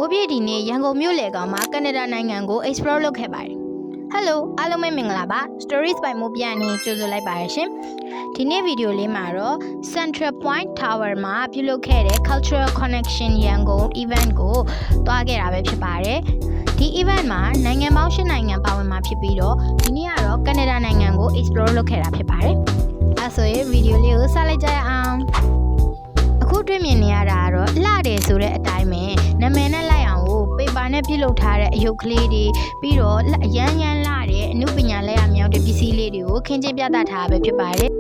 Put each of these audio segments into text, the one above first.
မိုးပြည့်ဒီနေ့ရန်ကုန်မြို့လေကောင်မှာကနေဒါနိုင်ငံကို explore လုပ်ခဲ့ပါတယ်။ Hello အားလုံးပဲမင်္ဂလာပါ Stories by မိုးပြည့်အနေနဲ့ကြိုဆိုလိုက်ပါရရှင်။ဒီနေ့ဗီဒီယိုလေးမှာတော့ Central Point Tower မှာပြုလုပ်ခဲ့တဲ့ Cultural Connection ရန်ကုန် event ကိုသွားခဲ့တာပဲဖြစ်ပါတယ်။ဒီ event မှာနိုင်ငံပေါင်း၈နိုင်ငံပါဝင်မှာဖြစ်ပြီးတော့ဒီနေ့ကတော့ကနေဒါနိုင်ငံကို explore လုပ်ခဲ့တာဖြစ်ပါတယ်။အဲဆိုရင်ဗီဒီယိုလေးကိုစလိုက်ကြရအောင်။အခုတွေ့မြင်နေရတာကတော့လှတယ်ဆိုတဲ့အတိုင်းပဲနာမည်နဲ့လိုက်အောင်ကိုပေပါနဲ့ပြုလုပ်ထားတဲ့အယုတ်ကလေးတွေပြီးတော့ရမ်းလှတဲ့အမှုပညာလက်ရမြောက်တဲ့ပစ္စည်းလေးတွေကိုခင်းချင်းပြသထားပဲဖြစ်ပါတယ်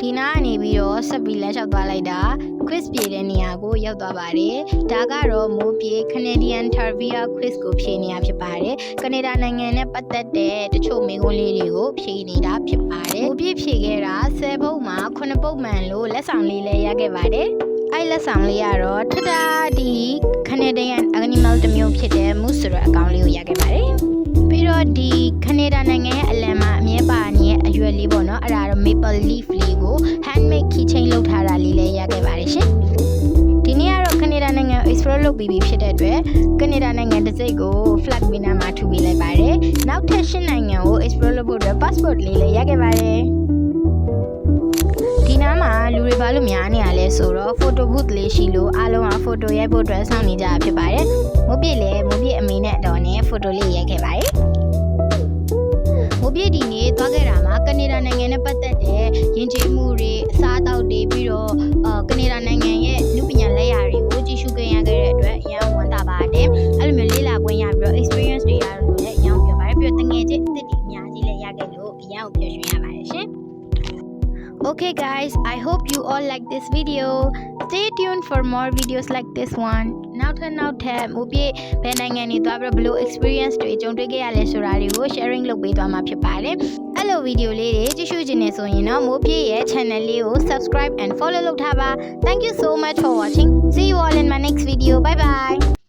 ဒီနားကနေပြီးတော့ဆက်ပြီးလမ်းလျှောက်သွားလိုက်တာ quiz ပြေတဲ့နေရာကိုရောက်သွားပါတယ်ဒါကတော့မိုးပြေ Canadian Trivia Quiz ကိုဖြေနေရဖြစ်ပါတယ်ကနေဒါနိုင်ငံနဲ့ပတ်သက်တဲ့တချို့မေးခွန်းလေးတွေကိုဖြေနေတာဖြစ်ပါတယ်မိုးပြေဖြေခဲ့တာ10ပုတ်မှာ9ပုတ်မှန်လို့လက်ဆောင်လေးလည်းရခဲ့ပါတယ်အဲ့လက်ဆောင်လေးကတော့ထထဒီ Canadian Animal တစ်မျိုးဖြစ်တဲ့ Moose ဆိုတဲ့အကောင်လေးကိုရခဲ့ပါတယ်ပြီးတော့ဒီ Canada နိုင်ငံရဲ့အလံမှာအမြဲပါနေတဲ့အရွက်လေးပေါ့နော်အဲ့ဒါတော့ Maple Leaf လေးကို handmade keychain လုပ်ထားတာလေးလည်းရခဲ့ပါတယ်ရှင်ဒီနေ့ကတော့ Canada နိုင်ငံ explore လုပ်ပြီးဖြစ်တဲ့အတွက် Canada နိုင်ငံတစ်စိတ်ကို flag ပေးနာမှာထူပေးလိုက်ပါတယ်နောက်ထပ်10နိုင်ငံကို explore လုပ်ဖို့အတွက် passport လေးလည်းရခဲ့ပါတယ်ဒီနားမှာလူတွေဘာလို့များနေရလဲဆိုတော့ photo booth လေးရှိလို့အားလုံးက photo ရိုက်ဖို့အတွက်စောင့်နေကြတာဖြစ်ပါတယ်မိုးပြည့်လည်းမိုးပြည့်အမေနဲ့အတော်နဲ့ photo လေးရိုက်ခဲ့ပါတယ်မိုးပြည့်ဒီနေ့သွားခဲ့တာမှာကနေဒါနိုင်ငံနဲ့ပတ်သက်တဲ့ယဉ်ကျေးမှုတွေအစားအသောက်တွေပြီးတော့ကနေဒါနိုင်ငံရဲ့လူပညာလက်ရာတွေကိုကြည့်ရှုခဲ့ရတဲ့အတွက်အရင်ဝမ်းသာပါတယ်အဲ့လိုမျိုးလေ့လာခွင့်ရပြီးတော့ experience တွေရလို့လည်းအရင်ပြောပါတယ်ပြီးတော့တငယ်ချင်းအသစ်တွေအများကြီးလည်းရခဲ့လို့အရင်ကိုပြောရွှင်ရပါတယ်ရှင်Okay guys, I hope you all like this video. Stay tuned for more videos like this one. Now toမိုးပြည့်ဘယ်နိုင်ငံနေသွားပြီးဘယ်လို experience တွေကြုံတွေ့ခဲ့ရလဲဆိုတာတွေကို sharing လုပ်ပေးသွားမှာဖြစ်ပါတယ်။အဲ့လို video လေးတွေကြည့်ရှုချင်နေဆိုရင်တော့မိုးပြည့်ရဲ့ channel လေးကို subscribe and follow လုပ်ထားပါ. Thank you so much for watching. See you all in my next video. Bye bye.